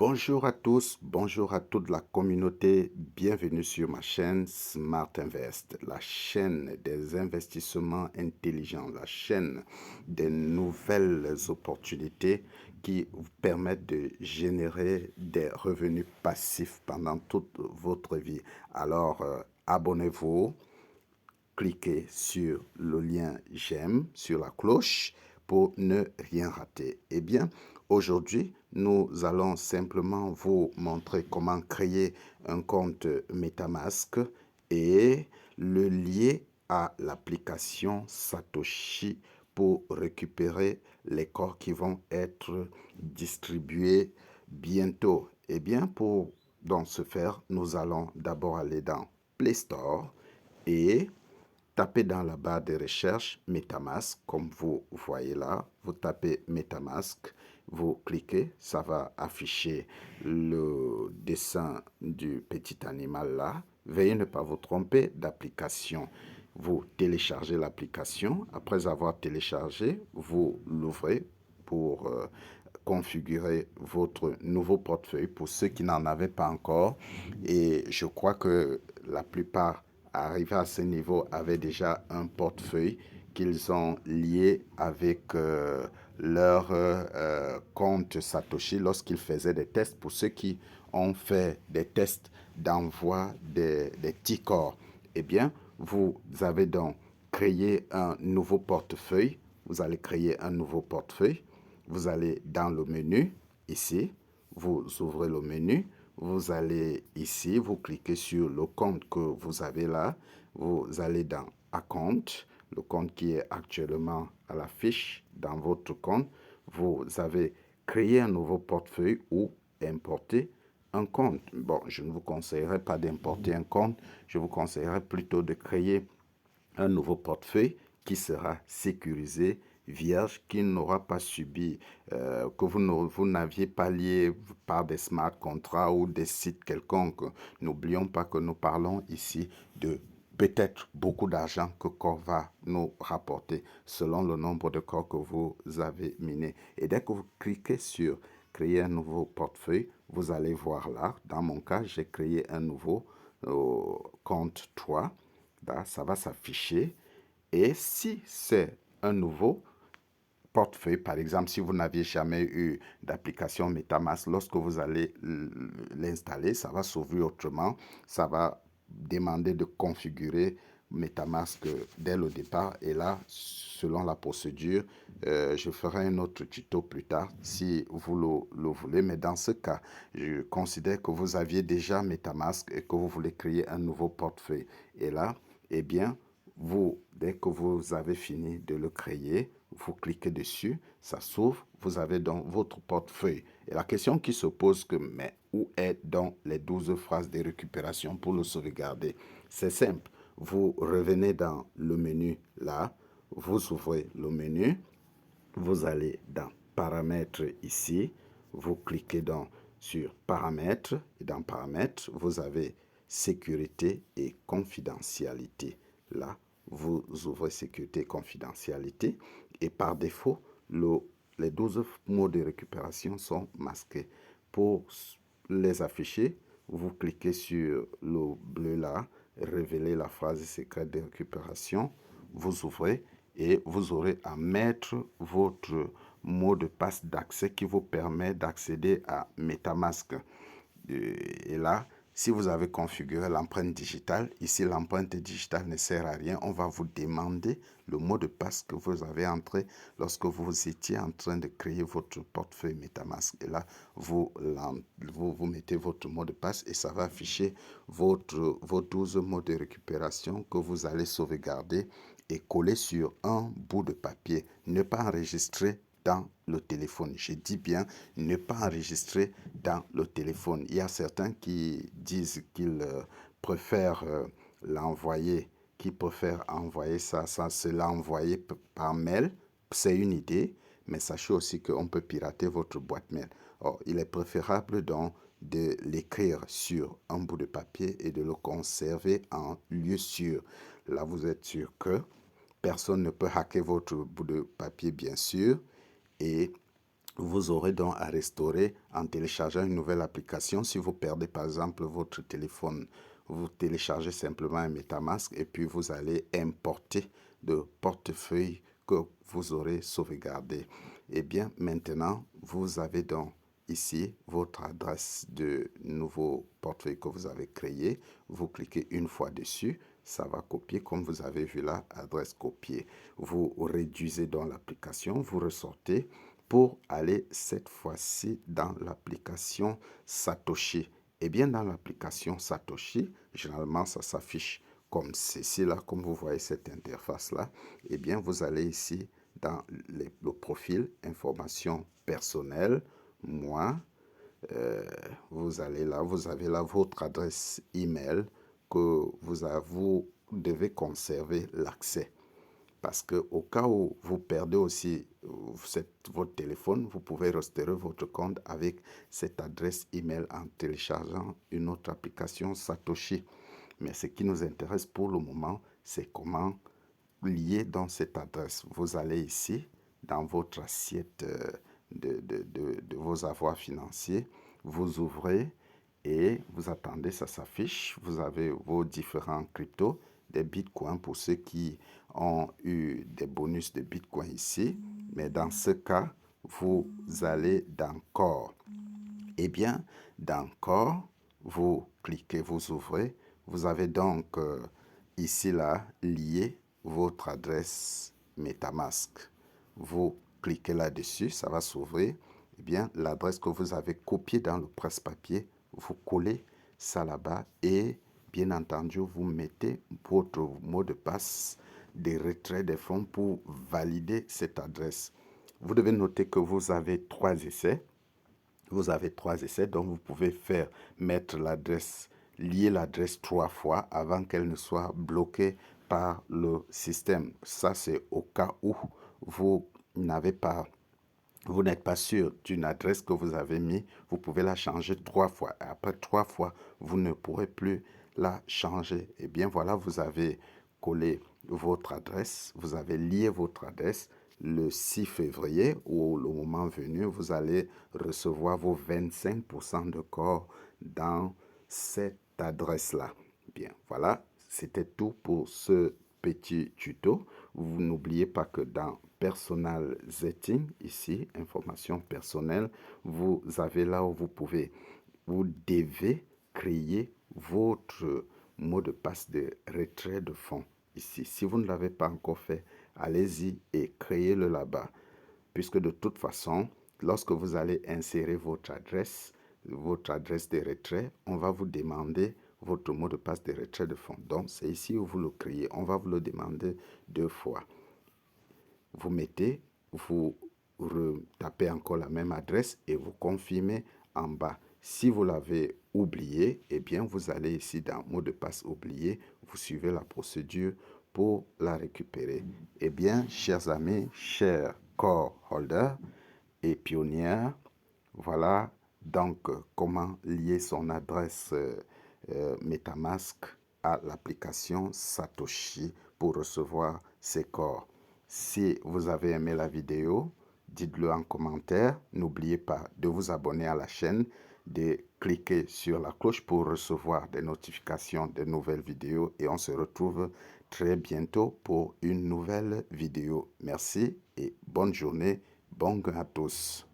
Bonjour à tous, bonjour à toute la communauté, bienvenue sur ma chaîne Smart Invest, la chaîne des investissements intelligents, la chaîne des nouvelles opportunités qui vous permettent de générer des revenus passifs pendant toute votre vie. Alors, abonnez-vous, cliquez sur le lien j'aime, sur la cloche pour ne rien rater. Eh bien, aujourd'hui, nous allons simplement vous montrer comment créer un compte MetaMask et le lier à l'application Satoshi pour récupérer les corps qui vont être distribués bientôt. Eh bien, pour dans ce faire, nous allons d'abord aller dans Play Store et tapez dans la barre de recherche MetaMask, comme vous voyez là. Vous tapez MetaMask, vous cliquez, ça va afficher le dessin du petit animal là. Veuillez ne pas vous tromper d'application. Vous téléchargez l'application. Après avoir téléchargé, vous l'ouvrez pour configurer votre nouveau portefeuille pour ceux qui n'en avaient pas encore. Et je crois que la plupart arrivés à ce niveau avaient déjà un portefeuille qu'ils ont lié avec leur compte Satoshi lorsqu'ils faisaient des tests. Pour ceux qui ont fait des tests d'envoi des T-Core, eh bien, vous avez donc créé un nouveau portefeuille. Vous allez créer un nouveau portefeuille. Vous allez dans le menu, ici, vous ouvrez le menu, vous allez ici, vous cliquez sur le compte que vous avez là, vous allez dans Account, le compte qui est actuellement à la fiche dans votre compte, vous avez créé un nouveau portefeuille ou importé un compte. Bon, je ne vous conseillerais pas d'importer un compte, je vous conseillerais plutôt de créer un nouveau portefeuille qui sera sécurisé, vierge, qui n'aura pas subi, que vous n'aviez pas lié par des smart contracts ou des sites quelconques. N'oublions pas que nous parlons ici de peut-être beaucoup d'argent que corps va nous rapporter selon le nombre de corps que vous avez minés. Et dès que vous cliquez sur créer un nouveau portefeuille, vous allez voir là, dans mon cas, j'ai créé un nouveau compte 3. Là, ça va s'afficher. Et si c'est un nouveau portefeuille, par exemple, si vous n'aviez jamais eu d'application MetaMask, lorsque vous allez l'installer, ça va s'ouvrir autrement. Ça va demander de configurer MetaMask dès le départ. Et là, selon la procédure, je ferai un autre tuto plus tard si vous le voulez. Mais dans ce cas, je considère que vous aviez déjà MetaMask et que vous voulez créer un nouveau portefeuille. Et là, eh bien, vous, dès que vous avez fini de le créer, vous cliquez dessus, ça s'ouvre, vous avez donc votre portefeuille. Et la question qui se pose que, mais où est donc les 12 phrases de récupération pour le sauvegarder? C'est simple, vous revenez dans le menu là, vous ouvrez le menu, vous allez dans paramètres ici, vous cliquez donc sur paramètres et dans paramètres, vous avez sécurité et confidentialité. Là, vous ouvrez sécurité et confidentialité et par défaut, les 12 mots de récupération sont masqués. Pour les afficher, vous cliquez sur le bleu là, révéler la phrase secrète de récupération, vous ouvrez et vous aurez à mettre votre mot de passe d'accès qui vous permet d'accéder à MetaMask. Et là, si vous avez configuré l'empreinte digitale, ici l'empreinte digitale ne sert à rien. On va vous demander le mot de passe que vous avez entré lorsque vous étiez en train de créer votre portefeuille MetaMask. Et là, vous mettez votre mot de passe et ça va afficher vos 12 mots de récupération que vous allez sauvegarder et coller sur un bout de papier. Ne pas enregistrer dans le téléphone. Je dis bien ne pas enregistrer dans le téléphone. Il y a certains qui disent qu'ils préfèrent l'envoyer, qui préfèrent envoyer ça sans se l'envoyer par mail. C'est une idée, mais sachez aussi qu'on peut pirater votre boîte mail. Or, il est préférable donc de l'écrire sur un bout de papier et de le conserver en lieu sûr. Là, vous êtes sûr que personne ne peut hacker votre bout de papier, bien sûr, et vous aurez donc à restaurer en téléchargeant une nouvelle application. Si vous perdez par exemple votre téléphone, vous téléchargez simplement un MetaMask et puis vous allez importer le portefeuille que vous aurez sauvegardé. Et bien maintenant, vous avez donc ici votre adresse de nouveau portefeuille que vous avez créé. Vous cliquez une fois dessus, ça va copier comme vous avez vu là, adresse copiée. Vous réduisez dans l'application, vous ressortez pour aller cette fois-ci dans l'application Satoshi. Et bien dans l'application Satoshi, généralement ça s'affiche comme ceci là, comme vous voyez cette interface là. Et bien vous allez ici dans le profil information personnelle, moi, vous allez là, vous avez là votre adresse email que vous devez conserver l'accès. Parce que au cas où vous perdez aussi votre téléphone, vous pouvez restaurer votre compte avec cette adresse email en téléchargeant une autre application Satoshi. Mais ce qui nous intéresse pour le moment, c'est comment lier dans cette adresse. Vous allez ici dans votre assiette de vos avoirs financiers, vous ouvrez et vous attendez, ça s'affiche. Vous avez vos différents cryptos, des bitcoins pour ceux qui ont eu des bonus de bitcoin ici. Mais dans ce cas, vous allez dans Core. Eh bien, dans Core, vous cliquez, vous ouvrez. Vous avez donc ici là lié votre adresse MetaMask. Vous cliquez là-dessus, ça va s'ouvrir. Eh bien, l'adresse que vous avez copiée dans le presse-papier, vous collez ça là-bas et bien entendu, vous mettez votre mot de passe de retrait des fonds pour valider cette adresse. Vous devez noter que vous avez 3 essais. Vous avez 3 essais, donc vous pouvez mettre l'adresse, lier l'adresse 3 fois avant qu'elle ne soit bloquée par le système. Ça, c'est au cas où vous n'êtes pas sûr d'une adresse que vous avez mis, vous pouvez la changer 3 fois. Et après 3 fois, vous ne pourrez plus la changer. Et bien voilà, vous avez collé votre adresse, vous avez lié votre adresse. Le 6 février, ou le moment venu, vous allez recevoir vos 25% de corps dans cette adresse-là. Bien, voilà, c'était tout pour ce petit tuto. Vous n'oubliez pas que dans Personal Setting, ici, information personnelle, vous avez là où vous devez créer votre mot de passe de retrait de fonds. Ici, si vous ne l'avez pas encore fait, allez-y et créez-le là-bas. Puisque de toute façon, lorsque vous allez insérer votre adresse de retrait, on va vous demander votre mot de passe de retrait de fonds. Donc, c'est ici où vous le créez. On va vous le demander 2 fois. Vous tapez encore la même adresse et vous confirmez en bas. Si vous l'avez oublié, eh bien, vous allez ici dans mot de passe oublié, vous suivez la procédure pour la récupérer. Eh bien, chers amis, chers core holders et pionnières, voilà donc comment lier son adresse MetaMask à l'application Satoshi pour recevoir ses corps. Si vous avez aimé la vidéo, dites-le en commentaire. N'oubliez pas de vous abonner à la chaîne, de cliquer sur la cloche pour recevoir des notifications de nouvelles vidéos et on se retrouve très bientôt pour une nouvelle vidéo. Merci et bonne journée, bon gain à tous.